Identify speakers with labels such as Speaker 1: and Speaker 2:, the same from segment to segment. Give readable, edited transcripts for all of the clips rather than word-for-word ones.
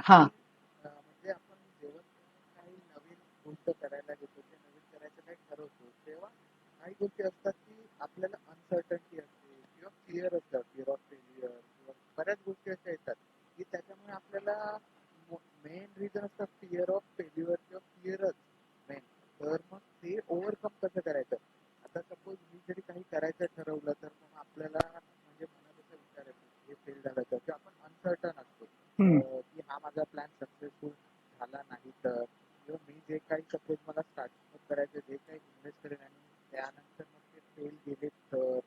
Speaker 1: हा.
Speaker 2: म्हणजे आपण जेव्हा काही नवीन गोष्ट करायला घेतो, ते नवीन करायचं काही ठरवतो, तेव्हा काही गोष्टी असतात की आपल्याला अनसर्टन्टी असते किंवा फिअर असतं, फिअर ऑफ फेल्युअर किंवा बऱ्याच गोष्टी अशा येतात की त्याच्यामुळे आपल्याला मेन रिझन असतं फिअर ऑफ फेल्युअर किंवा फिअरच मेन. तर मग ते ओव्हरकम कसं करायचं? आता सपोज मी जरी काही करायचं ठरवलं तर मग आपल्याला म्हणजे मनात असा विचार येतो हे फेल झालं तर किंवा आपण अनसर्टन असतो
Speaker 1: हम्म.
Speaker 2: की हा माझा प्लॅन सक्सेसफुल झाला नाही तर किंवा मी जे काही सपोज मला स्टार्टिंग करायचं जे काही इन्व्हेस्ट करेन आणि त्यानंतर मग ते फेल गेले तर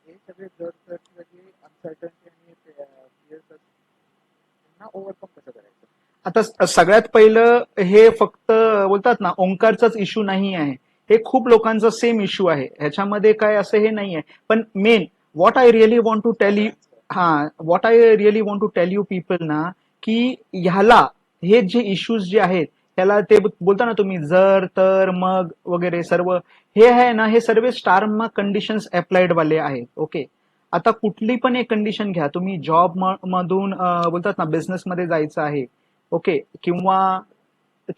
Speaker 2: हे सगळे जर तर जे अनसर्टन्टी आणि फिअर्स त्यांना ओव्हरकम कसं करायचं?
Speaker 1: आता सगळ्यात पहिलं हे फक्त बोलतात ना ओंकारचाच इश्यू नाही आहे. हे खूप लोकांचा सेम इश्यू आहे. ह्याच्यामध्ये काय असं हे नाही आहे. पण main what I really want to tell you,
Speaker 2: सगळ्यांचं
Speaker 1: हा, what I really want to tell you people ना, की ह्याला हे जे इश्यूज जे आहेत त्याला ते बोलता ना तुम्ही जर तर मग वगैरे सर्व हे आहे ना, हे सर्व स्टार मार्क कंडिशन्स अप्लाइड वाले आहेत. ओके. आता कुठली पण एक कंडिशन घ्या, तुम्ही जॉब मधून बोलतात ना बिझनेस मध्ये जायचं आहे. ओके. किंवा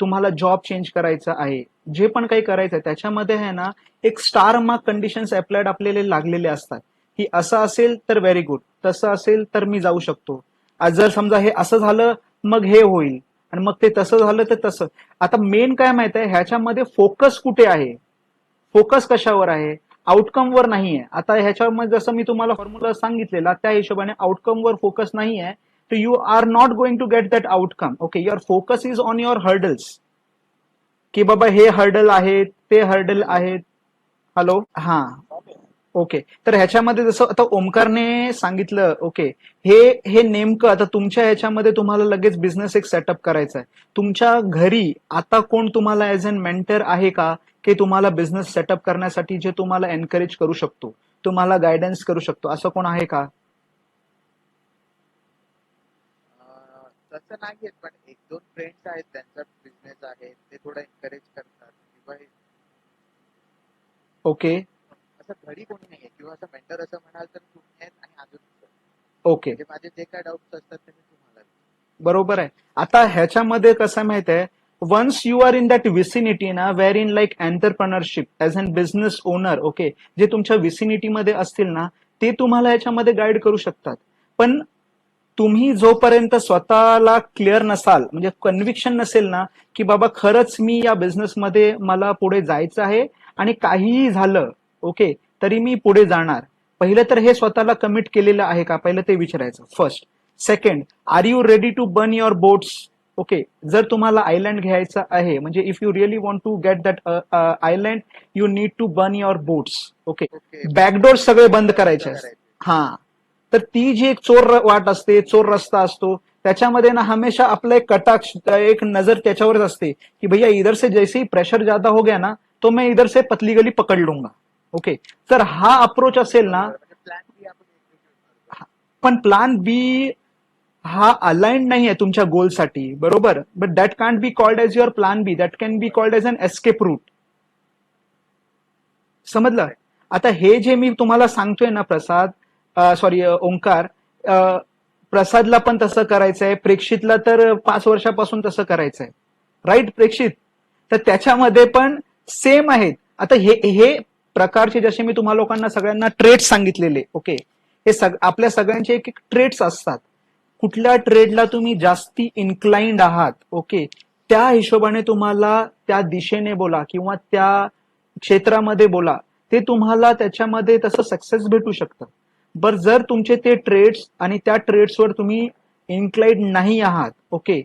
Speaker 1: तुम्हाला जॉब चेंज करायचा आहे, जे पण काही करायचं आहे त्याच्यामध्ये आहे ना एक स्टार मार्क कंडिशन्स अप्लाइड आपल्याला लागलेले असतात, की असं असेल तर व्हेरी गुड, तसं असेल तर मी जाऊ शकतो. आज जर समजा हे असं झालं मग हे होईल, आणि मग ते तसं झालं तर तसं. आता मेन काय माहित आहे ह्याच्यामध्ये फोकस कुठे आहे, फोकस कशावर आहे, आउटकमवर नाहीये. आता ह्याच्यामध्ये जसं मी तुम्हाला फॉर्म्युला सांगितलेला त्या हिशोबाने आउटकमवर फोकस नाहीये, तर you are not going to get that outcome. Okay. Your focus is on your hurdles, की बाबा हे हर्डल आहेत, ते हर्डल आहेत. हॅलो. हा. ओके. तर ह्याच्यामध्ये जसं आता ओमकारने सांगितलं, ओके, हे हे नेमकं आता तुमच्या ह्याच्यामध्ये तुम्हाला लगेच बिझनेस एक सेटअप करायचा आहे. तुमच्या घरी आता कोण तुम्हाला ऍज अन मेंटर आहे का, की तुम्हाला बिझनेस सेटअप करण्यासाठी जे तुम्हाला एनकरेज करू शकतो, तुम्हाला गायडन्स करू शकतो, असं कोण आहे का?
Speaker 2: तसं नाहीये पण एक दोन फ्रेंड्स आहेत त्यांचा बिझनेस आहे ते थोडं एनकरेज करतात किंवा
Speaker 1: ओके.
Speaker 2: असं घरी कोणी नाहीये किंवा असं मेंटर असं म्हणाल तर तुम्ही आहेत आणि अजून
Speaker 1: ओके.
Speaker 2: म्हणजे माझे जे काय डाऊट्स असतात ते मी तुम्हाला
Speaker 1: बरोबर आहे. आता ह्याच्यामध्ये कसं माहित आहे, once you are in that vicinity ना, wherein like entrepreneurship as an business owner, okay, जे तुमच्या विसिनिटीमध्ये असतील ना, ते तुम्हाला ह्याच्यामध्ये गाईड करू शकतात. पण तुम्ही जोपर्यंत स्वतःला क्लिअर नसाल, म्हणजे कन्व्हिक्शन नसेल ना, की बाबा खरंच मी या बिझनेसमध्ये मला पुढे जायचं आहे आणि काहीही झालं, ओके, तरी मी पुढे जाणार. पहिलं तर हे स्वतःला कमिट केलेलं आहे का, पहिलं ते विचारायचं first. Second, are you ready to burn your boats? Okay. जर तुम्हाला आयलँड घ्यायचं आहे, म्हणजे if you really want to get that island, you need to burn your boats. Okay.
Speaker 2: Okay
Speaker 1: backdoor सगळे बंद
Speaker 2: बॅकडोर बंद
Speaker 1: करायचे असतात.
Speaker 2: करायचे.
Speaker 1: हा. तर ती जी एक चोर वाट असते, चोर रस्ता असतो, त्याच्यामध्ये ना हमेशा आपलं एक कटाक्ष, एक नजर त्याच्यावरच असते, की भैया इधर से जैसे ही प्रेशर ज्यादा हो गया ना, तो मैं इधर से पतली गली पकड़ लूंगा. ओके. तर हा अप्रोच असेल ना,
Speaker 2: बरोबर म्हणजे प्लॅन बी आपण एक्झिक्यूट करतो.
Speaker 1: पण प्लान बी हा अलाइंड नाही आहे तुमच्या गोलसाठी, बरोबर, but that can't be called as your plan B, that can be called as an escape route. समजलं?
Speaker 2: करेक्ट.
Speaker 1: आता हे जे मी तुम्हाला सांगतोय ना प्रसाद, सॉरी ओंकार, अ, प्रसादला पण तसं करायचंय, प्रेक्षितला तर 5 वर्षापासून तसं करायचंय, राईट प्रेक्षित? तर त्याच्यामध्ये पण सेम आहेत. आता हे हे प्रकारचे जसे मी तुम्हा लोकांना सगळ्यांना ट्रेड्स सांगितलेले, ओके, हे आपल्या सगळ्यांचे एक एक ट्रेड्स असतात. कुठल्या ट्रेडला तुम्ही जास्ती इन्क्लाइंड आहात, ओके, त्या हिशोबाने तुम्हाला त्या दिशेने बोला किंवा त्या क्षेत्रामध्ये बोला, ते तुम्हाला त्याच्यामध्ये तसं सक्सेस भेटू शकतं. बरं, जर तुमचे ते ट्रेड्स आणि त्या ट्रेड्सवर तुम्ही इन्क्लाइंड नाही आहात, ओके,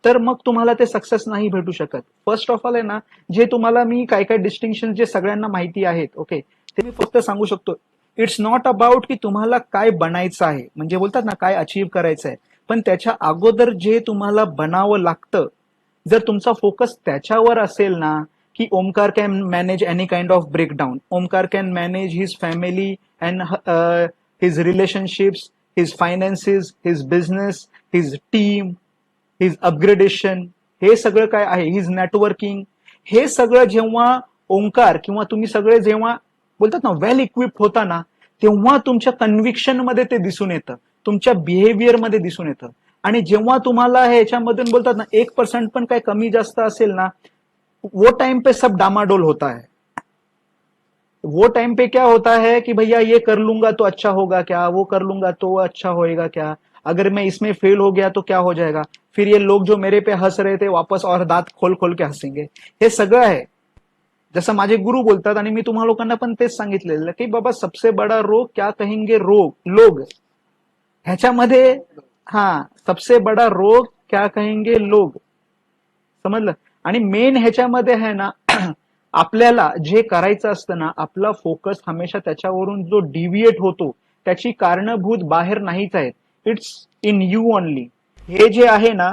Speaker 1: तर मग तुम्हाला ते सक्सेस नाही भेटू शकत. फर्स्ट ऑफ ऑल आहे ना, जे तुम्हाला मी काय काय डिस्टिंक्शन जे सगळ्यांना माहिती आहेत, ओके, ते मी फक्त सांगू शकतो. इट्स नॉट अबाउट की तुम्हाला काय बनायचं आहे, म्हणजे बोलतात ना काय अचीव्ह करायचं आहे, पण त्याच्या अगोदर जे तुम्हाला बनावं लागतं, जर तुमचा फोकस त्याच्यावर असेल ना, की Omkar can manage any kind of breakdown, Omkar can manage his family and his relationships, his finances, his business, his team, his upgradation, हे सगळं काय आहे, हिज नेटवर्किंग, हे सगळं जेव्हा ओंकार किंवा तुम्ही सगळे जेव्हा बोलतात ना वेल इक्विप्ड होता ना, तेव्हा तुमच्या कन्व्हिक्शन मध्ये ते दिसून येतं, तुमच्या बिहेवियर मध्ये दिसून येतं. आणि जेव्हा तुम्हाला ह्याच्यामधून बोलतात ना 1% पण काय कमी जास्त असेल ना, वो टाइम पे सब डामाडोल होता है. वो टाइम पे क्या होता है कि भैया ये कर लूंगा तो अच्छा होगा क्या, वो कर लूंगा तो अच्छा होएगा क्या, अगर मैं इसमें फेल हो गया तो क्या हो जाएगा, फिर ये लोग जो मेरे पे हंस रहे थे वापस और दात खोल खोल के हसेंगे. हे सगळं आहे. जसं माझे गुरु बोलतात आणि मी तुम्हा लोकांना पण तेच सांगितलेलं की बाबा सबसे बडा रोग क्या कहेंगे रोग लोग. ह्याच्यामध्ये हा सबसे बडा रोग क्या कहेंगे लोग, समजलं. आणि मेन ह्याच्यामध्ये आहे ना आपल्याला जे करायचं असतं ना, आपला फोकस हमेशा त्याच्यावरून जो डिव्हिएट होतो त्याची कारणभूत बाहेर नाहीच आहेत. It's in you only. हे जे आहे ना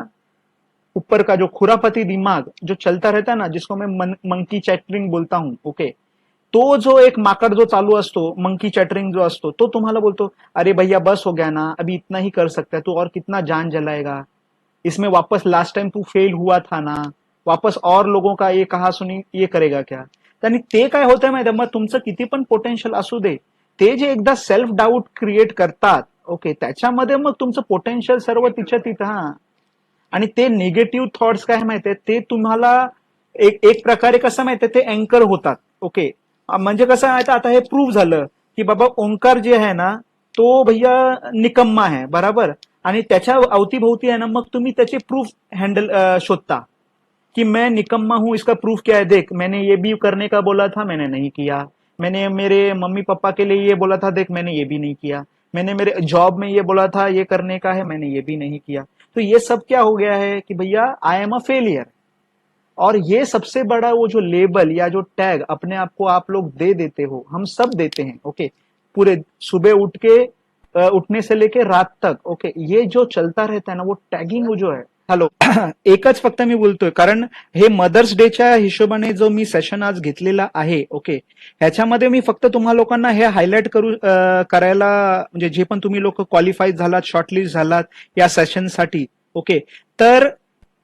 Speaker 1: ऊपर का जो खुरापती दिमाग जो चलता रहता है ना, जिसको मैं मंकी चैटरिंग बोलता हूं, ओके. तो जो एक माकड जो चालू असतो, मंकी चैटरिंग जो असतो, तो तुम्हाला बोलतो अरे भैया बस हो गया ना, अभी इतना ही कर सकता है तू, और कितना जान जलाएगा इसमें, वापस लास्ट टाइम तू फेल हुआ था ना, वापस और लोगों का ये कहा सुनी ये करेगा क्या. आणि ते काय होतंय माहिती, मग तुमचं किती पण पोटेन्शियल असू दे, ते जे एकदा सेल्फ डाऊट क्रिएट करतात, ओके, त्याच्यामध्ये मग तुमचं पोटेन्शियल सर्व तिच्या तिथं. हा. आणि ते निगेटिव्ह थॉट्स काय माहितीये, ते तुम्हाला एक एक प्रकारे कसं माहितीये ते अँकर होतात, ओके. म्हणजे कसं माहिती, आता हे प्रूव्ह झालं की बाबा ओंकार जे आहे ना तो भैया निकम्मा आहे, बराबर. आणि त्याच्या अवतीभोवती आहे ना मग तुम्ही त्याचे प्रूफ हँडल शोधता कि मैं निकम्मा हूं, इसका प्रूफ क्या है, देख मैंने ये भी करने का बोला था मैंने नहीं किया, मैंने मेरे मम्मी पापा के लिए ये बोला था, देख मैंने ये भी नहीं किया, मैंने मेरे जॉब में ये बोला था ये करने का है, मैंने ये भी नहीं किया. तो ये सब क्या हो गया है कि भैया आई एम अ फेलियर. और ये सबसे बड़ा वो जो लेबल या जो टैग अपने आप को आप लोग दे देते हो, हम सब देते हैं, ओके. पूरे सुबह उठ के उठने से लेके रात तक, ओके, ये जो चलता रहता है ना वो टॅगिंग जो आहे. हॅलो. एकच फक्त मी बोलतोय कारण हे मदर्स डेच्या हिशोबाने जो मी सेशन आज घेतलेला आहे, ओके, ह्याच्यामध्ये मी फक्त तुम्हा लोकांना हे हायलाइट करायला, म्हणजे जे पण तुम्ही लोक क्वालिफाईड झालात, शॉर्टलिस्ट झालात या सेशनसाठी, ओके, तर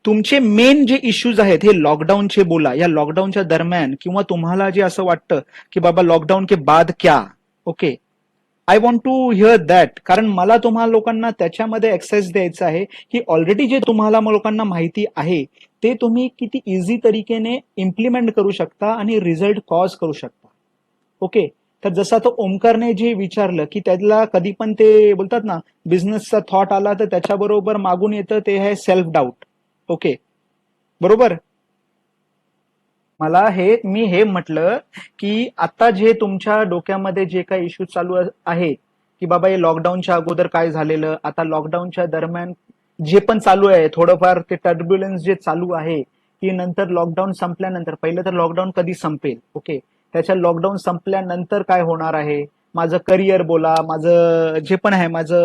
Speaker 1: तुमचे मेन जे इश्यूज आहेत हे लॉकडाऊनचे बोला, या लॉकडाऊनच्या दरम्यान, किंवा तुम्हाला जे असं वाटतं की बाबा लॉकडाऊन के बाद क्या, okay, I want to hear that. कारण मला तुम्हाला लोकांना त्याच्यामध्ये एक्सेस द्यायचा आहे की ऑलरेडी जे तुम्हाला लोकांना माहिती आहे ते तुम्ही किती इझी तरीकेने इम्प्लिमेंट करू शकता आणि रिझल्ट कॉज करू शकता, ओके. तर जसं आता ओमकारने जे विचारलं की त्याला कधी पण ते बोलतात ना बिझनेसचा थॉट आला तर त्याच्याबरोबर मागून येतं ते आहे सेल्फ डाऊट, ओके, बरोबर. मला मी हे म्हटलं की आता जे तुमच्या डोक्यामध्ये जे काही इश्यू चालू आहेत की बाबा हे लॉकडाऊनच्या अगोदर काय झालेलं, आता लॉकडाऊनच्या दरम्यान जे पण चालू आहे थोडंफार ते टर्ब्युलन्स जे चालू आहे की नंतर लॉकडाऊन संपल्यानंतर, पहिलं तर लॉकडाऊन कधी संपेल, ओके, त्याच्या लॉकडाऊन संपल्यानंतर काय होणार आहे, माझं करिअर बोला, माझं जे पण आहे माझं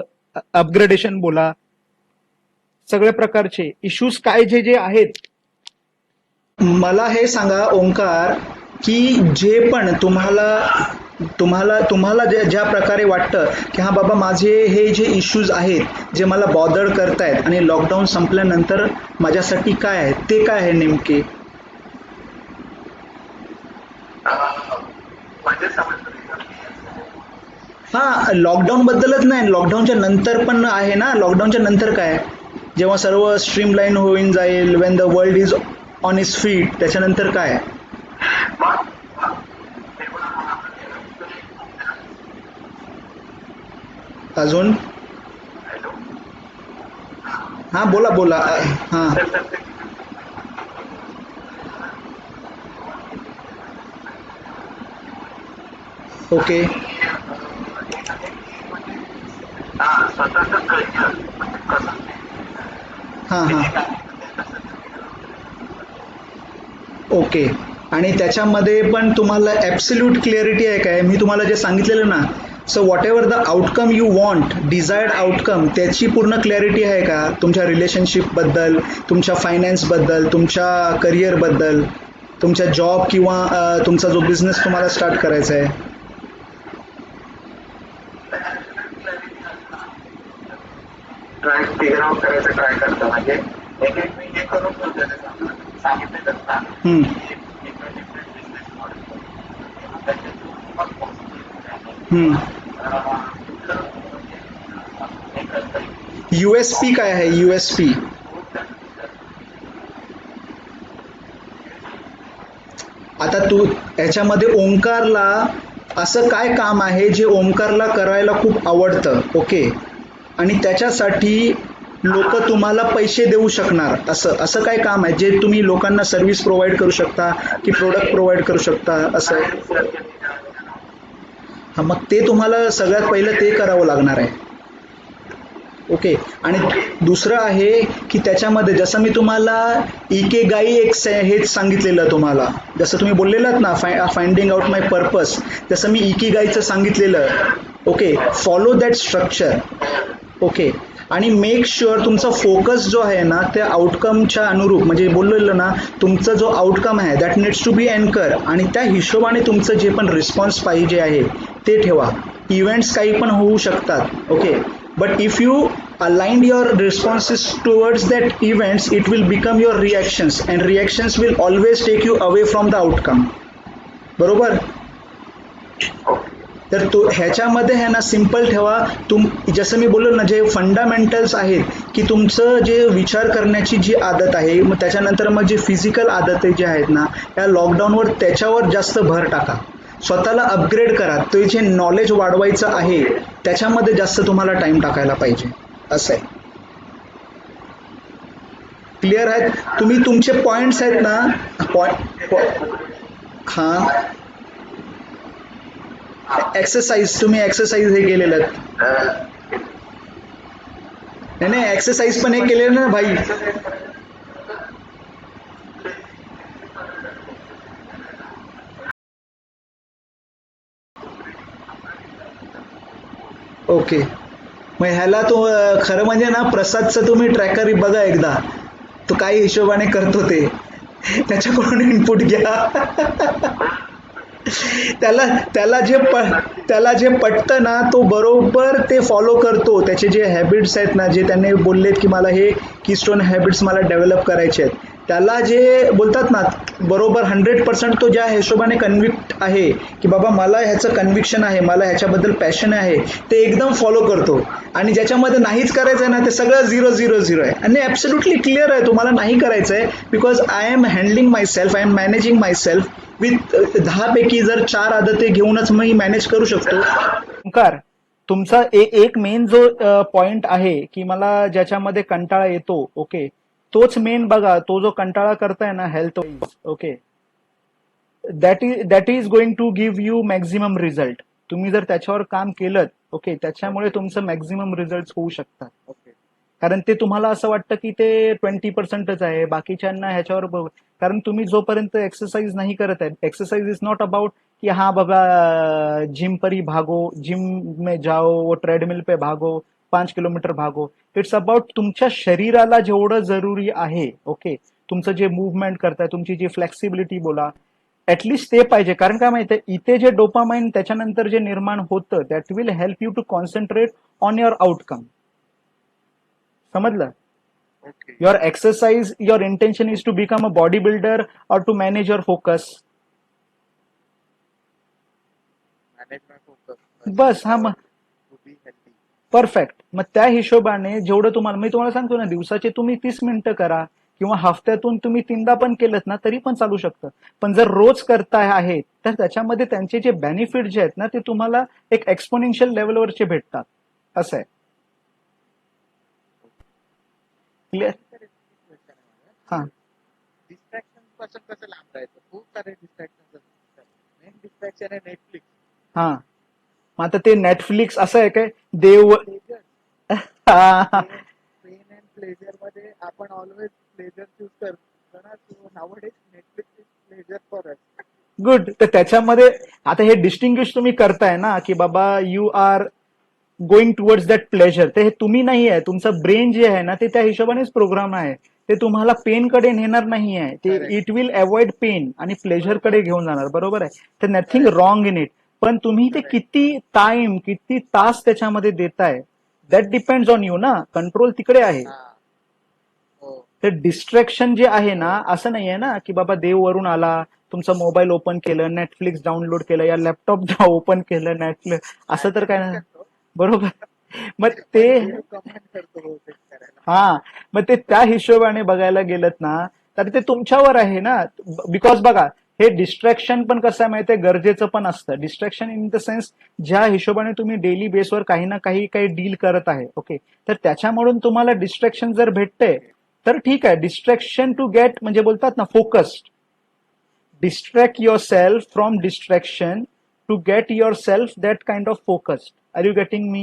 Speaker 1: अपग्रेडेशन बोला, सगळ्या प्रकारचे इश्यूज काय जे जे आहेत. मला हे सांगा ओंकार की जे पण तुम्हाला तुम्हाला तुम्हाला ज्या प्रकारे वाटतं की हा बाबा माझे हे जे इश्यूज आहेत जे मला बॉदर करतायत आणि लॉकडाऊन संपल्यानंतर माझ्यासाठी काय आहे ते काय आहे नेमके. हा, लॉकडाऊन बद्दलच नाही, लॉकडाऊनच्या नंतर पण आहे ना, लॉकडाऊनच्या नंतर काय, जेव्हा सर्व स्ट्रीमलाईन होऊन जाईल, Wien the world is on is feet, त्याच्यानंतर काय. अजून हा बोला बोला. हा. ओके. हा हा. ओके. आणि त्याच्यामध्ये पण तुम्हाला ॲब्सल्यूट क्लिअरिटी आहे काय, मी तुम्हाला जे सांगितलेलं ना, so what ever the outcome you want, desired outcome, त्याची पूर्ण क्लॅरिटी आहे का तुमच्या रिलेशनशिपबद्दल, तुमच्या फायनान्सबद्दल, तुमच्या करिअरबद्दल, तुमच्या जॉब किंवा तुमचा जो बिझनेस तुम्हाला स्टार्ट करायचा आहे. ट्राय फिगर आउट करायचं ट्राय करतो, म्हणजे एक एक मी हे करून ठेवतो सांगितलं ना. हम्म. USP काय आहे USP? आता तू याच्यामध्ये ओंकारला असं काय काम आहे जे ओंकारला करायला खूप आवडतं, ओके, आणि त्याच्यासाठी लोक तुम्हाला पैसे देऊ शकणार, असं असं काय काम आहे जे तुम्ही लोकांना सर्व्हिस प्रोव्हाइड करू शकता की प्रोडक्ट प्रोव्हाइड करू शकता असं? हा, मग ते तुम्हाला सगळ्यात पहिलं ते करावं लागणार आहे. ओके. आणि दुसरं आहे की त्याच्यामध्ये जसं मी तुम्हाला इके गाई एक हेच सांगितलेलं तुम्हाला, जसं तुम्ही बोललेलात ना फाइंडिंग आउट माय पर्पस, जसं मी इके गाईचं सांगितलेलं. Okay, follow that structure. Okay. आणि मेक शुअर तुमचा फोकस जो आहे ना त्या आउटकमच्या अनुरूप, म्हणजे बोललेलं ना तुमचा जो आउटकम आहे दॅट नीड्स टू बी अँकर, आणि त्या हिशोबाने तुमचं जे पण रिस्पॉन्स पाहिजे आहे ते ठेवा. इव्हेंट्स काही पण होऊ शकतात, okay, but if you aligned your responses towards that events, it will become your reactions, and reactions will always take you away from the outcome. बरोबर? तर तो ह्याच्यामध्ये आहे ना सिम्पल ठेवा. जसं मी बोललो ना जे फंडामेंटल्स आहेत की तुमचं जे विचार करण्याची जी आदत आहे, मग त्याच्यानंतर मग जे फिजिकल आदती जे आहेत ना या लॉकडाऊनवर त्याच्यावर जास्त भर टाका. स्वतःला अपग्रेड करा. ते जे नॉलेज वाढवायचं आहे त्याच्यामध्ये जास्त तुम्हाला टाइम टाकायला पाहिजे, असं आहे. क्लिअर आहेत तुम्ही? तुमचे पॉइंट्स आहेत ना हा. एक्सरसाइज, तुम्ही एक्सरसाइज हे केलेलं? नाही नाही, एक्सरसाइज पण हे केलेलं ना भाई. ओके. मग ह्याला तो खरं म्हणजे ना प्रसादचं तुम्ही ट्रॅकर बघा एकदा, तो काय हिशोबाने करतो ते, त्याच्याकडून इनपुट घ्या. त्याला त्याला जे पटतं ना तो बरोबर ते फॉलो करतो. त्याचे जे हॅबिट्स आहेत ना, जे त्यांनी बोललेत की मला हे कीस्टोन हॅबिट्स मला डेव्हलप करायचे आहेत, त्याला जे बोलतात ना बरोबर 100% तो ज्या हिशोबाने कन्व्हिक्ट आहे की बाबा मला ह्याचं कन्व्हिक्शन आहे, मला ह्याच्याबद्दल पॅशन आहे, ते एकदम फॉलो करतो. आणि ज्याच्यामध्ये नाहीच करायचं आहे ना ते सगळं 0-0-0 आहे. आणि ॲब्सोल्युटली क्लिअर आहे तुम्हाला नाही करायचं आहे, because I am handling myself, I am managing myself. With 10 पैकी जर 4 आदते घेऊनच मी मॅनेज करू शकतो. ओंकार, तुमचा एक मेन जो पॉइंट आहे की मला ज्याच्यामध्ये कंटाळा येतो, ओके, तोच मेन बघा. तो जो कंटाळा करताय ना health, okay, that is going to give you maximum result. तुम्ही जर त्याच्यावर काम केलं, ओके, त्याच्यामुळे तुमचं मॅक्झिमम रिझल्ट होऊ शकतात.
Speaker 2: ओके.
Speaker 1: कारण ते तुम्हाला असं वाटतं की ते 20%च आहे, बाकीच्यांना ह्याच्यावर कारण तुम्ही जोपर्यंत एक्सरसाइज नाही करत आहे, एक्सरसाइज इज नॉट अबाउट कि हाँ बाबा जिम पर ही भागो, जिम में जाओ, वो ट्रेडमिल पे भागो, 5 किलोमीटर भागो. इट्स अबाउट तुमच्या शरीराला जेवढं जरुरी आहे, ओके, तुमचं जे मुवमेंट करताय, तुमची जी फ्लेक्सिबिलिटी बोला, ऍटलिस्ट ते पाहिजे. कारण काय माहितीये, इथे जे डोपामाइन त्याच्यानंतर जे निर्माण होतं that will help you to concentrate on your outcome. समजलं?
Speaker 2: Okay.
Speaker 1: Your exercise, your intention is to become a bodybuilder or to manage your focus.
Speaker 2: Management focus.
Speaker 1: बस. हा, मग
Speaker 2: टू बी हेल्दी.
Speaker 1: परफेक्ट. मग त्या हिशोबाने जेवढं तुम्हाला, मी तुम्हाला सांगतो ना, दिवसाचे तुम्ही 30 मिनिटं करा किंवा हफ्त्यातून तुम्ही 3दा पण केलं ना तरी पण चालू शकतं. पण जर रोज करताय आहेत तर त्याच्यामध्ये त्यांचे जे बेनिफिट जे आहेत ना ते तुम्हाला एक एक्सपोनेन्शियल लेवलवरचे भेटतात, असं आहे. क्लिअर? हा.
Speaker 2: डिस्ट्रॅक्शन पासून कसं लांब राहायचं? खूप सारे डिस्ट्रॅक्शन असतात. मेन डिस्ट्रॅक्शन आहे नेटफ्लिक्स.
Speaker 1: हा, मग आता ते नेटफ्लिक्स असं आहे काय देव.
Speaker 2: पेन अँड प्लेजर मध्ये आपण ऑलवेज प्लेजर चूज करतो ना. So nowadays Netflix is pleasure for us.
Speaker 1: Good. तर त्याच्यामध्ये आता हे डिस्टिंग्विश तुम्ही करताय ना की बाबा you are going towards that pleasure, ते तुम्ही नाही आहे. तुमचं ब्रेन जे आहे ना ते त्या हिशोबानेच प्रोग्राम आहे. ते तुम्हाला पेन कडे नेणार नाही आहे. ते
Speaker 2: Correct.
Speaker 1: It will avoid pen आणि प्लेजर कडे घेऊन जाणार. बरोबर आहे? तर नथिंग रॉंग इन इट. पण तुम्ही ते
Speaker 2: Correct.
Speaker 1: किती टाइम, किती तास त्याच्यामध्ये देताय दॅट डिपेंड्स ऑन यू ना. कंट्रोल तिकडे आहे.
Speaker 2: हा. हो.
Speaker 1: तर डिस्ट्रॅक्शन जे आहे ना असं नाही आहे ना की बाबा देव वरून आला, तुमचं मोबाईल ओपन केलं, नेटफ्लिक्स डाउनलोड केलं, या लॅपटॉप ओपन केलं नेटफ्लिक्स, असं तर काय नाही.
Speaker 2: करतो.
Speaker 1: बरोबर. मग
Speaker 2: पण
Speaker 1: ते
Speaker 2: देव कमांड करतो बहुतेक करायला.
Speaker 1: हा, मग ते त्या हिशोबाने बघायला गेलत ना, तर ते तुमच्यावर आहे ना. बिकॉज बघा, हे डिस्ट्रॅक्शन पण कसं आहे माहितीये, गरजेचं पण असतं. डिस्ट्रॅक्शन इन द सेन्स, ज्या हिशोबाने तुम्ही डेली बेसवर काही ना काही डील करत आहे, ओके, तर त्याच्यामधून तुम्हाला डिस्ट्रॅक्शन जर भेटतंय,
Speaker 2: ओके.
Speaker 1: तर ठीक आहे. डिस्ट्रॅक्शन टू गेट म्हणजे बोलतात ना focused. Distract yourself from distraction to get yourself that kind of focused. Are you getting me?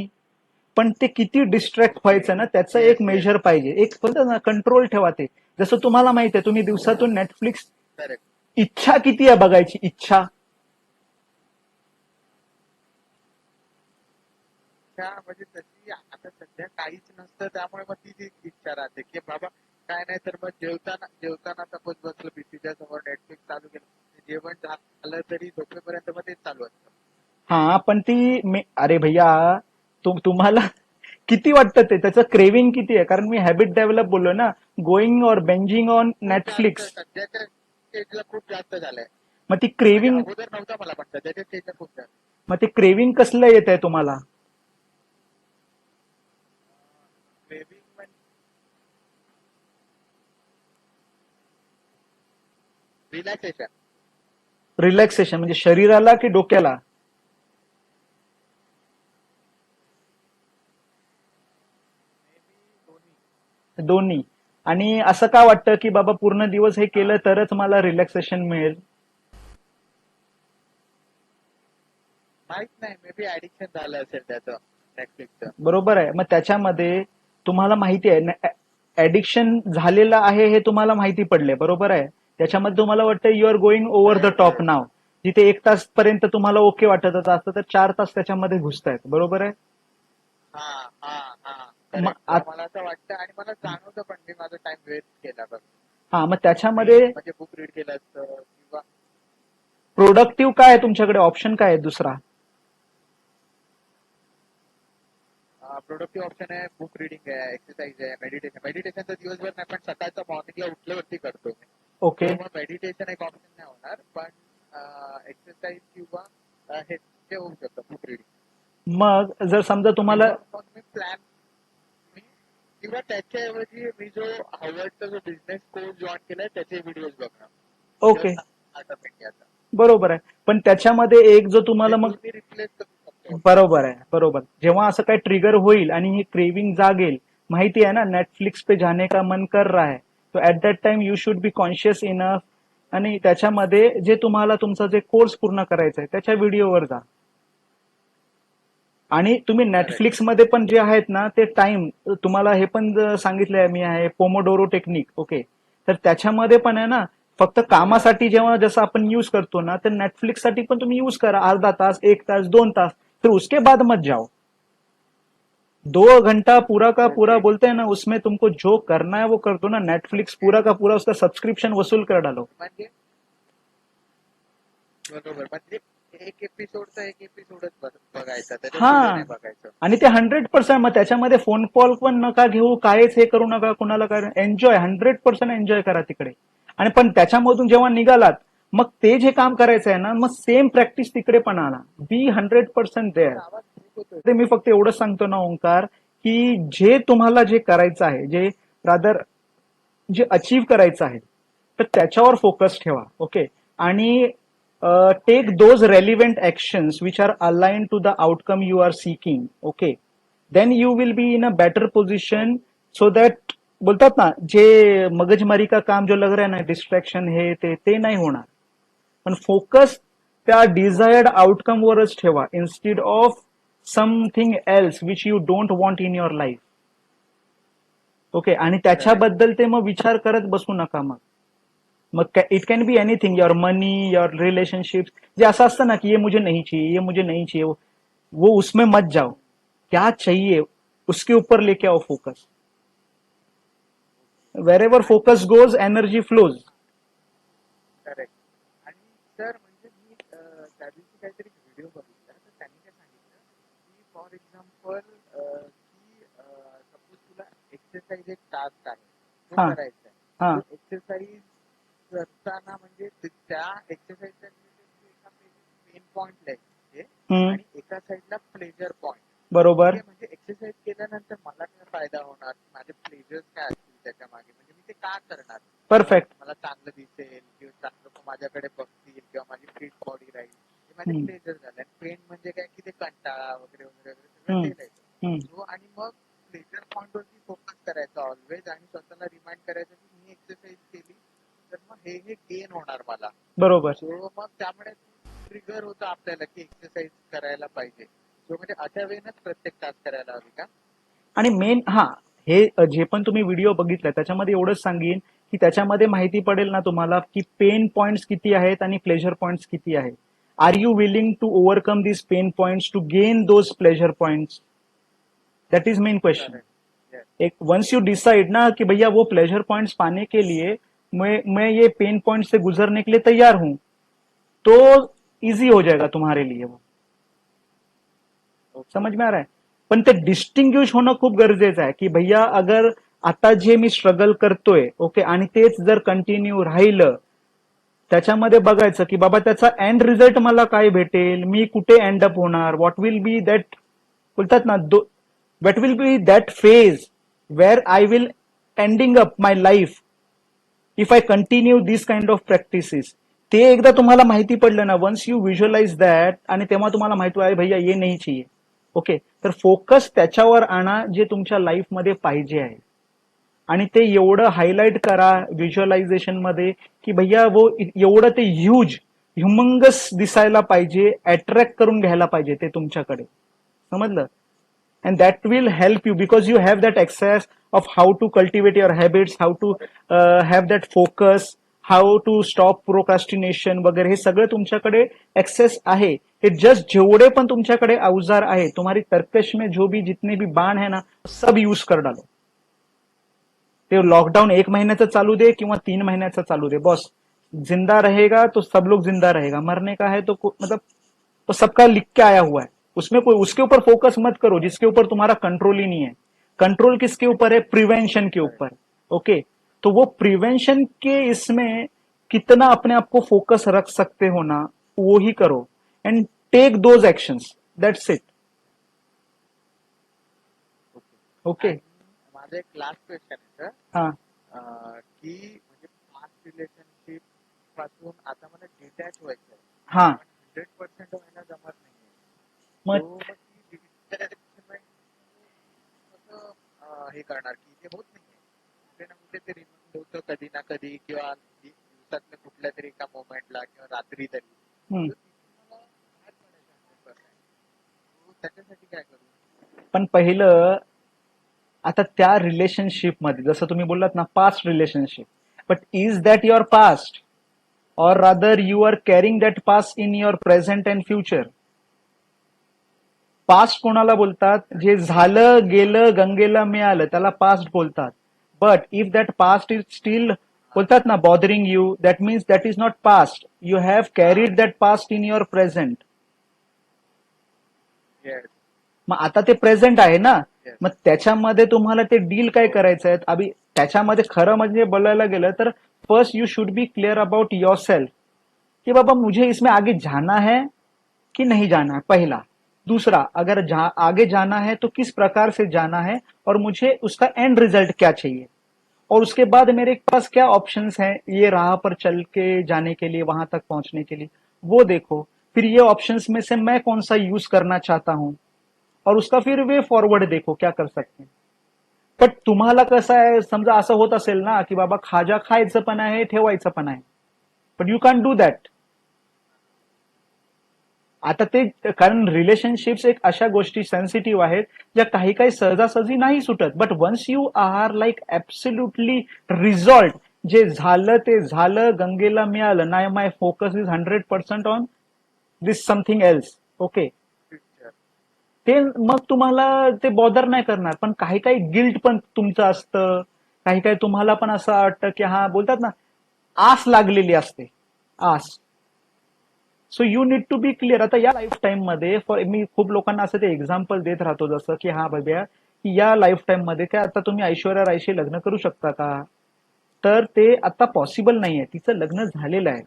Speaker 1: पण ते किती डिस्ट्रॅक्ट व्हायचं ना, त्याचं
Speaker 2: येस
Speaker 1: एक
Speaker 2: येस.
Speaker 1: मेजर पाहिजे. एक बोलतात ना, कंट्रोल ठेवा ते. जसं तुम्हाला माहिती आहे, तुम्ही दिवसातून नेटफ्लिक्स
Speaker 2: करेक्ट.
Speaker 1: इच्छा किती आहे बघायची, इच्छा?
Speaker 2: म्हणजे तशी आता सध्या काहीच नसतं, त्यामुळे मग तीच एक इच्छा राहते की बाबा काय नाही तर मग जेवताना सपोज बसलं भीतीच्या समोर नेटफ्लिक्स चालू केलं, जेवण झालं तरी झोपेपर्यंत मग तेच चालू असतं.
Speaker 1: हा, पण अरे भैया, तुम्हाला किती वाटतं ते, त्याचं क्रेविंग किती आहे? कारण मी हॅबिट डेव्हलप बोललो ना, गोईंग और बेंजिंग ऑन
Speaker 2: खूप जास्त
Speaker 1: नेटफ्लिक्स.
Speaker 2: सध्याच्या स्टेजला खूप जास्त झालंय.
Speaker 1: मग ती
Speaker 2: म्हणजे
Speaker 1: क्रेविंग
Speaker 2: अगोदर नव्हता मला, पण सध्याच्या स्टेजला खूप जास्त.
Speaker 1: मग ते क्रेविंग कसलं येत आहे तुम्हाला?
Speaker 2: क्रेविंग म्हणजे रिलॅक्सेशन.
Speaker 1: रिलॅक्सेशन म्हणजे शरीराला की डोक्याला?
Speaker 2: मे बी दोन्ही.
Speaker 1: दोन्ही. आणि असं का वाटतं की बाबा पूर्ण दिवस हे
Speaker 2: हा,
Speaker 1: केलं तरच मला रिलॅक्सेशन मिळेल?
Speaker 2: माहित नाही, मे बी ऍडिक्शन झालं असेल त्याचं नेटफ्लिक्सचं.
Speaker 1: बरोबर आहे. मग त्याच्यामध्ये तुम्हाला माहिती आहे, ऍडिक्शन झालेलं आहे हे तुम्हाला माहिती पडले, बरोबर आहे. त्याच्यामध्ये तुम्हाला वाटतं you are going over the
Speaker 2: yes
Speaker 1: top
Speaker 2: yes.
Speaker 1: नाव. जिथे 1 तास पर्यंत तुम्हाला ओके वाटत असतं, तर 4 तास त्याच्यामध्ये घुसतायत, बरोबर आहे.
Speaker 2: हा हा हा.
Speaker 1: मग
Speaker 2: करेक्ट. मला असं वाटतं आणि मला जाणवतं पण मी माझा टाइम वेस्ट केला बघ.
Speaker 1: हा, मग
Speaker 2: मी
Speaker 1: त्याच्यामध्ये
Speaker 2: म्हणजे बुक रीड केलं असतं किंवा
Speaker 1: प्रोडक्टिव्ह काय आहे तुमच्याकडे, ऑप्शन काय आहे दुसरा?
Speaker 2: प्रोडक्टिव्ह ऑप्शन आहे, बुक रिडिंग आहे, एक्सरसाइज आहे, मेडिटेशन. मेडिटेशन तर दिवसभर नाही, पण सकाळचा मॉर्निंगला उठल्यावरती करतो मी.
Speaker 1: ओके.
Speaker 2: तो मग मेडिटेशन एक ऑप्शन नाही होणार, पण एक्सरसाइज किंवा हे ते होऊ शकतं, बुक रिडिंग.
Speaker 1: मग जर समजा तुम्हाला
Speaker 2: किंवा मग मी प्लॅन मी किंवा त्याच्याऐवजी मी जो हार्वर्डचा जो बिझनेस कोर्स जॉईन केलाय त्याचे व्हिडिओज बघणं.
Speaker 1: ओके,
Speaker 2: जस्ट स्टार्ट ऑफ इंडियाचा.
Speaker 1: बरोबर आहे. पण त्याच्यामध्ये एक जो
Speaker 2: हे
Speaker 1: तुम्हाला मग
Speaker 2: दोन्ही रिप्लेस करू शकतो.
Speaker 1: बरोबर आहे, बरोबर. जेव्हा असं काही ट्रिगर होईल आणि ही क्रेविंग जागेल, माहिती आहे ना, नेटफ्लिक्स पे जाने का मन कर रहा है, तो at that time you should be conscious enough. आणि त्याच्यामध्ये जे तुम्हाला तुमचा जे कोर्स पूर्ण करायचा आहे त्याच्या व्हिडिओवर जा. आणि तुम्ही
Speaker 2: करेक्ट.
Speaker 1: नेटफ्लिक्समध्ये पण जे आहेत ना, ते टाइम तुम्हाला हे पण सांगितलंय मी, आहे पोमोडोरो टेक्निक, ओके. तर त्याच्यामध्ये पण आहे ना, फक्त कामासाठी जेव्हा जसं आपण यूज करतो ना, तर नेटफ्लिक्ससाठी पण तुम्ही यूज करा, अर्धा तास, 1 तास, 2 तास. फिर उसके बाद मत जाओ. 2 घंटा पूरा का पूरा
Speaker 2: ओके.
Speaker 1: बोलते हैं ना, उसमें तुमको जो करना है वो कर दो ना. नेटफ्लिक्स पूरा का पूरा उसका सब्सक्रिप्शन वसूल कर डालो.
Speaker 2: म्हणजे बरोबर. म्हणजे एक एपिसोडचा एक एपिसोडच बघायचा, त्याच्या
Speaker 1: हा,
Speaker 2: पुढे नाही बघायचं.
Speaker 1: आणि ते 100%. मग त्याच्यामध्ये फोन कॉल पण नका घेऊ, कायच हे करू नका, कुणाला काय, एन्जॉय, 100% एन्जॉय करा तिकडे. आणि पण त्याच्यामधून जेव्हा निघालात, मग ते जे काम करायचं आहे ना, मग सेम प्रॅक्टिस तिकडे पण आणा. बी 100% देअर.
Speaker 2: सर आवाज ब्रेक होतोय
Speaker 1: ते
Speaker 2: सर.
Speaker 1: मी फक्त एवढंच सांगतो ना ओंकार, की जे तुम्हाला जे करायचं आहे, जे रादर जे अचीव्ह करायचं आहे, तर त्याच्यावर फोकस ठेवा, ओके. आणि take those relevant actions which are align to the outcome you are seeking, okay. Then you will be in a better position, so that बोलतात ना, जे मगजमारी का काम जो लग रहा है ना, डिस्ट्रॅक्शन हे ते नाही होणार. पण फोकस त्या डिझायर्ड आउटकम वरच ठेवा, instead of something else which you don't want in your life, okay. आणि
Speaker 2: करेक्ट.
Speaker 1: त्याच्याबद्दल ते मग विचार करत बसू नका. मग मग it can be anything, your money, your relationship. जे असं असतं ना, की ये मुझे नहीं चाहिए, ये मुझे नहीं चाहिए, वो उसमें मत जाओ. क्या चाहिए उसके ऊपर लेके आओ फोकस. वेर एवर
Speaker 2: आणि
Speaker 1: focus goes, energy flows.
Speaker 2: Correct. आणि सर म्हणजे मी त्या दिवशी काहीतरी व्हिडिओ बघितला, तर त्यांनी काय सांगितलं की फॉर एक्झाम्पल की सपोज तुला एक्सरसाइज एक टास्क आहे, तो
Speaker 1: हा,
Speaker 2: करायचा आहे.
Speaker 1: हा.
Speaker 2: तो एक्सरसाइज करताना म्हणजे त्या एक्सरसाइजच्या एका पेन पॉइंट लिहायचे
Speaker 1: हम्म,
Speaker 2: आणि एका साईडला प्लेजर पॉइंट.
Speaker 1: बरोबर.
Speaker 2: ठीक आहे, म्हणजे एक्सरसाइज केल्यानंतर मला काय फायदा होणार, माझे प्लेजर्स काय असतील त्याच्या मागे, म्हणजे मी ते का करणार?
Speaker 1: परफेक्ट.
Speaker 2: मला चांगलं दिसेल किंवा चांगलं लोक माझ्याकडे बघतील किंवा माझी फिट बॉडी राहील, हे माझे प्लेजर झाले. आणि पेन म्हणजे काय की ते कंटाळा वगैरे वगैरे वगैरे सगळं ते नाही. सो आणि मग प्लेजर पॉइंट वरती फोकस करायचा ऑलवेज, आणि स्वतःला रिमाइंड करायचं की मी एक्सरसाइज केली तर मग हे गेन होणार मला.
Speaker 1: बरोबर.
Speaker 2: सो मग त्यामुळे ट्रिगर होतं आपल्याला की एक्सरसाइज करायला पाहिजे. सो म्हणजे अशा वेळेनच प्रत्येक टास्क करायला हवी का?
Speaker 1: आणि मेन हे जे पण तुम्ही व्हिडिओ बघितलाय त्याच्यामध्ये एवढंच सांगेन की त्याच्यामध्ये माहिती पडेल ना तुम्हाला की पेन पॉइंट्स किती आहेत आणि प्लेजर पॉइंट्स किती आहेत. Are you willing to overcome this pain points to gain those pleasure points? That is main question. एक वंस यू डिसाइड ना कि भैया वो प्लेजर पॉइंट्स पाने के लिए मैं ये पेन पॉइंट से गुजरने के लिए तैयार हूं, तो इजी हो जाएगा तुम्हारे लिए वो. समझ में आ रहा है? पण ते डिस्टिंग्विश होणं खूप गरजेचं आहे की भैया अगर आता जे मी स्ट्रगल करतोय ओके आणि तेच जर कंटिन्यू राहिलं त्याच्यामध्ये बघायचं की बाबा त्याचा एंड रिझल्ट मला काय भेटेल, मी कुठे एंड अप होणार, व्हॉट विल बी दॅट बोलतात ना what will be that phase wear I will ending up my life if I continue this kind of practices. ते एकदा तुम्हाला माहिती पडलं ना, वन्स यू व्हिज्युअलाइज दॅट, आणि तेव्हा तुम्हाला माहिती आहे भैया ये नाही चाहिए. ओके, तर फोकस त्याच्यावर आणा जे तुमच्या लाईफमध्ये पाहिजे आहे आणि ते एवढं हायलाइट करा व्हिज्युअलायझेशन मध्ये की भैया वो एवढं ते ह्युमंगस दिसायला पाहिजे, अट्रॅक्ट करून घ्यायला पाहिजे ते तुमच्याकडे. समजलं? and that will help you because you have that access of how to cultivate your habits, how to have that focus, how to stop procrastination वगैरे हे सगळं तुमच्याकडे ऍक्सेस आहे. हे जस्ट जेवढे पण तुमच्याकडे अवजार आहे, तुम्हारी तर्कश में जो भी जितने भी बाण है ना, सब यूज कर डालो. ते लॉकडाउन 1 महीन्याचं चालू दे किंवा 3 महीन्याचं चालू दे, बॉस जिंदा रहेगा तो सब लोग जिंदा रहेगा, मरने का है तो मतलब तो सबका लिख के आया हुआ है. उसमें कोई उसके ऊपर फोकस मत करो जिसके ऊपर तुम्हारा कंट्रोल ही नहीं है. कंट्रोल किसके ऊपर है? प्रिवेंशन के ऊपर. ओके, तो वो प्रिवेंशन के इसमें कितना अपने आप को फोकस रख सकते हो ना, वो ही करो and take those actions. That's it. Okay.
Speaker 2: माझं एक लास्ट क्वेश्चन आहे
Speaker 1: हा.
Speaker 2: की म्हणजे पास्ट रिलेशनशिप पासून आता मला डिटॅच व्हायचं आहे.
Speaker 1: हा.
Speaker 2: 100% व्हायला जमत नाहीये.
Speaker 1: मग
Speaker 2: So, मग ती detachment कसं हे करणार की ते होत नाहीये. कुठे ना कुठे ते रिमाइंड होतं कधी ना कधी किंवा दिवसातल्या कुठल्या तरी एका मोमेंटला किंवा रात्री तरी.
Speaker 1: हम्म.
Speaker 2: So, तिथून मला बाहेर पडायचं 100%. So, त्याच्यासाठी काय करू?
Speaker 1: पण पहिलं आता त्या रिलेशनशिप मध्ये जसं तुम्ही बोललात ना past relationship, but is that your past or rather you are carrying that past in your present and future? Past कोणाला बोलतात? जे झालं गेलं गंगेला मिळालं त्याला पास्ट बोलतात. But if that past is steel बोलतात ना bothering you, that means that is not past. You have carried that past in your present.
Speaker 2: Yes,
Speaker 1: मग आता ते प्रेझेंट आहे ना,
Speaker 2: yes.
Speaker 1: मग त्याच्यामध्ये तुम्हाला ते डील काय करायचं आहे? अभि त्याच्यामध्ये खरं म्हणजे बोलायला गेलं तर first you should be clear about your self कि बाबा मुझे इसमें आगे जाना है कि नहीं जाना है, पहला. दूसरा, अगर आगे जाना है तो किस प्रकार से जाना है और मुझे उसका एंड रिजल्ट क्या चाहिए, और उसके बाद मेरे पास क्या ऑप्शंस हैं ये राह पर चल के जाने के लिए, वहां तक पहुंचने के लिए, वो देखो. फिर ये ऑप्शंस में से मैं कौन सा यूज करना चाहता हूं और उसका फिर वे फॉरवर्ड देखो क्या कर सकते हैं. पण तुम्हाला कसं आहे, समजा असं होत असेल ना की बाबा खाजा खायचं पण आहे ठेवायचं पण आहे, but you can do that. आता ते कारण रिलेशनशिप्स एक अशा गोष्टी सेन्सिटिव्ह आहेत ज्या काही काही सहजासहजी नाही सुटत. But once you are like absolutely result, जे झालं ते झालं, गंगेला मिळालं, नाही my focus is 100% on this something else. Okay,
Speaker 2: Future.
Speaker 1: ते मग तुम्हाला ते बॉदर नाही करणार. पण काही काही गिल्ट पण तुमचं असतं, काही काही तुम्हाला पण असं वाटतं की हा बोलतात ना आस लागलेली असते, आस. So you need to be clear. आता या लाईफ टाईम मध्ये मी खूप लोकांना असं ते एक्झाम्पल देत राहतो जसं की हा बाबा की या लाईफ टाईम मध्ये काय आता तुम्ही ऐश्वर्या रायशी लग्न करू शकता का? तर ते आता पॉसिबल नाहीये. तिचं लग्न झालेलं आहे.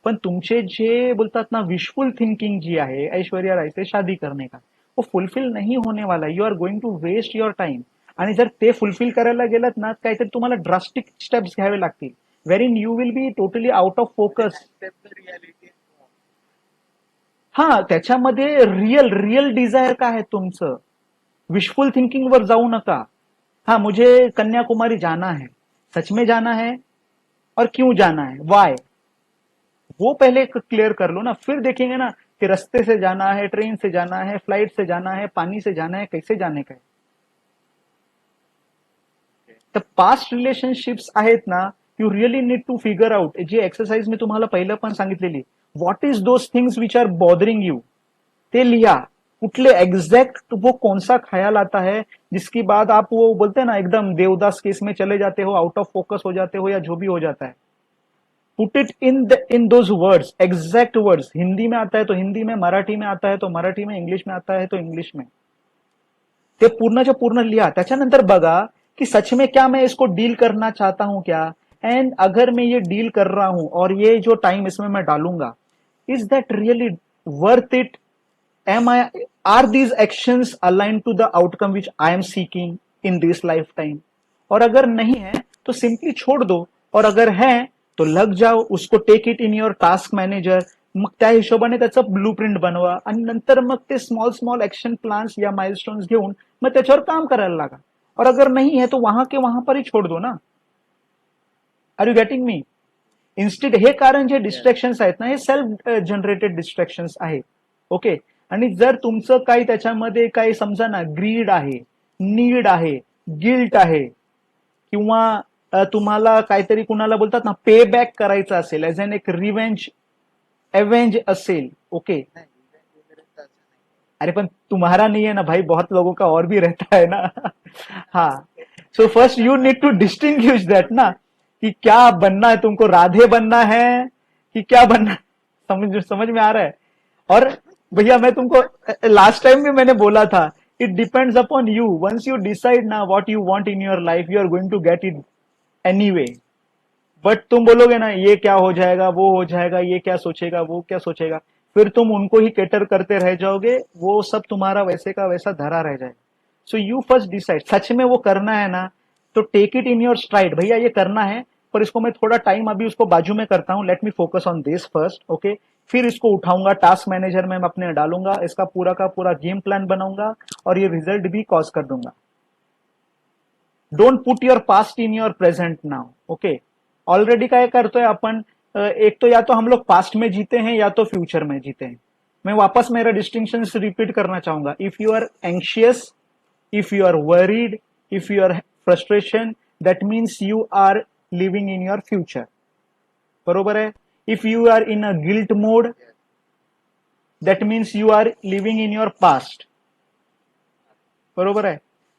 Speaker 1: पण तुमचे जे बोलतात ना विशफुल थिंकिंग जी आहे ऐश्वर्या राय से शादी करने का, वो फुलफिल नाही होणे वाला. You are going to waste your time. आणि जर ते फुलफिल करायला गेलात ना, काहीतरी तुम्हाला ड्रास्टिक स्टेप्स घ्यावे लागतील, where you will be totally out of
Speaker 2: म्हणजे
Speaker 1: फोकस.
Speaker 2: Accept the reality.
Speaker 1: हा, त्याच्यामध्ये रियल रियल डिझायर काय आहे तुमचं. विशफुल थिंकिंग वर जाऊ नका. हाँ, मुझे कन्याकुमारी जाना है, सच में जाना है, और क्यों जाना है, वाई, वो पहले क्लियर कर लो ना. फिर देखेंगे ना कि रास्ते से जाना है, ट्रेन से जाना है, फ्लाइट से जाना है, पानी से जाना है, कैसे जाने का है. तर पास्ट रिलेशनशिप्स आहेत ना, you really need to figure out. जी एक्सरसाइज मी तुम्हाला पहिलं पण सांगितलेली, what is those things which are bothering you, ते लिहा. कुठले एग्जैक्ट वो कौन सा ख्याल आता है जिसकी बात आप वो बोलते हैं ना एकदम देवदास केस में चले जाते हो, आउट ऑफ फोकस हो जाते हो, या जो भी हो जाता है. Put it in those words, exact words. Hindi में आता है तो हिंदी में, मराठी में आता है तो मराठी में, इंग्लिश में आता है तो इंग्लिश में. ते पूर्णच्या पूर्ण लिहा. त्याच्यानंतर बघा कि सच में क्या मैं इसको डील करना चाहता हूं क्या, एंड अगर मैं ये डील कर रहा हूं और ये जो टाइम इसमें मैं डालूंगा, is that really worth it. am I are these actions aligned to the outcome which I am seeking in this lifetime. और अगर नहीं है तो सिंपली छोड़ दो, और अगर है तो लग जाओ उसको. Take it in your task manager. मग त्या हिशोबाने त्याचं ब्लूप्रिंट बनवा, आणि नंतर मग ते स्मॉल स्मॉल ऍक्शन प्लान्स या माइलस्टोन्स घेऊन मग त्याच्यावर काम करायला लागा. और अगर नहीं है तो वहां के वहां पर ही छोड़ दो ना. Are you getting me. Instead हे कारण जे डिस्ट्रॅक्शन्स आहेत ना, हे सेल्फ जनरेटेड डिस्ट्रॅक्शन्स आहेत. ओके. आणि जर तुमचं काही त्याच्यामध्ये काही समजा ना ग्रीड आहे, नीड आहे, गिल्ट आहे, किंवा तुम्हाला काहीतरी कुणाला बोलतात ना पे बॅक करायचं असेल, एज एन एक रिव्हेंज एव्हेंज असेल. ओके.
Speaker 2: नाही इव्हेंट वगैरे तर असं नाही.
Speaker 1: अरे पण तुम्हारा नहीं है ना भाई, बहुत लोगों का और भी रहता है ना. हाँ. So first you need to distinguish that ना, कि क्या बनना है तुमको, राधे बनना है कि क्या बनना है. समझ में आ रहा है. और भैया मैं तुमको लास्ट टाइम भी मैंने बोला था, it depends upon you. Once you decide ना what you want in your life, you are going to get it anyway. But तुम बोलोगे ना ये क्या हो जाएगा, वो हो जाएगा, ये क्या सोचेगा, वो क्या सोचेगा, फिर तुम उनको ही केटर करते रह जाओगे. वो सब तुम्हारा वैसे का वैसा धरा रह जाएगा. सो यू फर्स्ट डिसाइड, सच में वो करना है ना, तो take it in your stride. भैया ये करना है, पर इसको मैं थोड़ा टाइम अभी उसको बाजू में करता हूं, let me focus on this first. Okay. फिर इसको उठाऊंगा, टास्क मैनेजर में मैं अपने डालूंगा, इसका पूरा का पूरा गेम प्लान बनाऊंगा, और ये रिजल्ट भी कॉज कर दूंगा. Don't put your past in your present now. Okay. Already काय करतोय आपण, एक तो या तो हम लोग पास्ट में जीते हैं या तो फ्यूचर में जीते हैं. मैं वापस मेरा डिस्टिंक्शन रिपीट करना चाहूंगा. If you are anxious, if you are worried, if you are frustration, that means you are living in your future. बरोबर है. If you are in a guilt mode, that means you are living in your past. बरोबर आहे.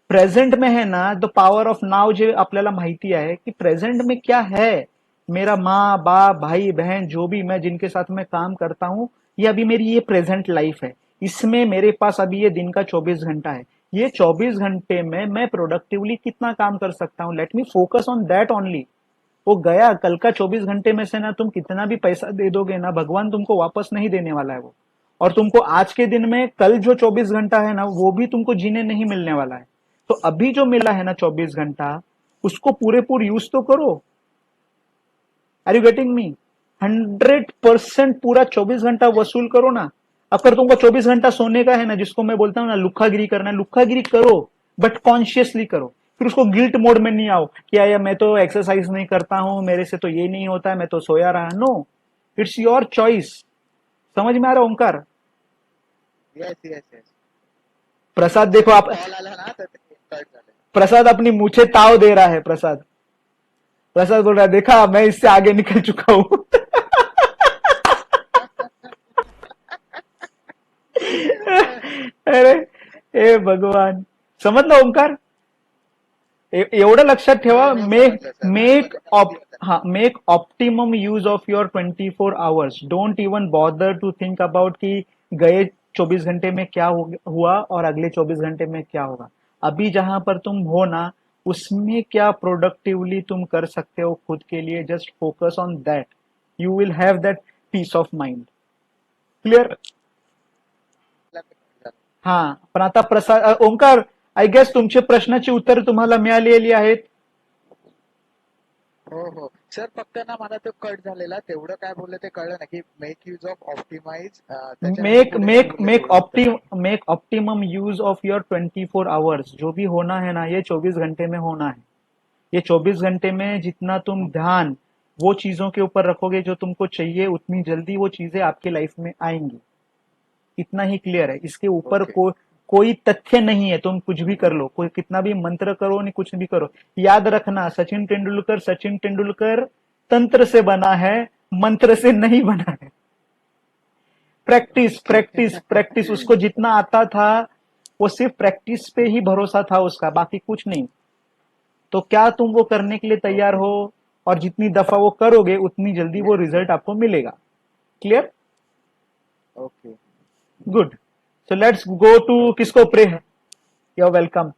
Speaker 1: Present में है ना, the power of now जे आपल्याला माहिती आहे कि प्रेजेंट में क्या है, मेरा माँ बाप भाई बहन जो भी मैं जिनके साथ में काम करता हूं, ये अभी मेरी ये प्रेजेंट लाइफ है. इसमें मेरे पास अभी ये दिन का 24 घंटा है. ये 24 घंटे में मैं प्रोडक्टिवली कितना काम कर सकता हूं, let me focus on that only. वो गया, कल का 24 घंटे में से ना तुम कितना भी पैसा दे दोगे ना, भगवान तुमको वापस नहीं देने वाला है वो. और तुमको आज के दिन में कल जो 24 घंटा है ना, वो भी तुमको जीने नहीं मिलने वाला है. तो अभी जो मिला है ना 24 घंटा, उसको पूरे यूज तो करो. आर यू गेटिंग मी. 100% पूरा 24 घंटा वसूल करो ना. अगर तुमको 24 घंटा सोने का है ना, जिसको मैं बोलता हूं ना लुक्खागिरी करना है, लुक्खागिरी करो, बट कॉन्शियसली करो. फिर उसको गिल्ट मोड में नहीं आओ कि यार मैं तो एक्सरसाइज नहीं करता हूं, मेरे से तो ये नहीं होता है, मैं तो सोया रहा. No, it's your choice. समझ में आ रहा Omkar.
Speaker 2: Yes yes yes.
Speaker 1: Prasad देखो आप,
Speaker 2: कॉल आला ना तर ते कट झालं.
Speaker 1: प्रसाद अपनी मूछे ताव दे रहा है. प्रसाद प्रसाद बोल रहा है, देखा मैं इससे आगे निकल चुका हूं. अरे हे भगवान. समजलं ओंकार. एवढं लक्षात ठेवा.
Speaker 2: हो
Speaker 1: मेक
Speaker 2: समजलं सर.
Speaker 1: मेक
Speaker 2: नक्की
Speaker 1: हा make optimum use of your 24 hours. Don't even bother to think about कि गए 24 घंटे में क्या हुआ और अगले 24 घंटे में क्या होगा. अभी जहां पर तुम हो ना, उसमें क्या प्रोडक्टिवली तुम कर सकते हो खुद के लिए, just focus on that. You will have that peace of mind. Clear.
Speaker 2: झालं.
Speaker 1: हा पण आता प्रसाद ओंकार, आय गेस तुमचे प्रश्नाची उत्तर तुम्हाला मिळालेली आहेत.
Speaker 2: हो हो सर, फक्त ना मला तो कट झालेला, तेवढं काय बोलले ते कळलं ना, की मेक यूज ऑफ ऑप्टिमाइज, त्याच्यानंतर
Speaker 1: मेक
Speaker 2: पुढे काय
Speaker 1: मेक
Speaker 2: बोलले
Speaker 1: मेक
Speaker 2: तेवढं उत्तर
Speaker 1: ऑप्टिम
Speaker 2: नाही.
Speaker 1: Make optimum use of your 24 hours. जो भी होना है ना, ये 24 घंटे में होना है. ये 24 घंटे में जितना तुम ध्यान वो चीजों के ऊपर रखोगे जो तुमको चाहिए, उतनी जल्दी वो चीजें आपके लाइफ में आएंगी. इतना ही क्लियर है. इसके ऊपर
Speaker 2: ओके
Speaker 1: कोई तथ्य नहीं है. तुम कुछ भी कर लो, कोई कितना भी मंत्र करो, नहीं कुछ भी करो. याद रखना, सचिन तेंदुलकर तंत्र से बना है, मंत्र से नहीं बना है. Practice
Speaker 2: okay
Speaker 1: practice practice. उसको जितना आता था वो सिर्फ प्रैक्टिस पे ही भरोसा था उसका, बाकी कुछ नहीं. तो क्या तुम वो करने के लिए तैयार
Speaker 2: ओके
Speaker 1: हो? और जितनी दफा वो करोगे उतनी जल्दी वो
Speaker 2: यस
Speaker 1: रिजल्ट आपको मिलेगा. Clear?
Speaker 2: Okay
Speaker 1: good. So let's go to
Speaker 2: okay
Speaker 1: किसको pray.
Speaker 2: Thank you
Speaker 1: you are welcome.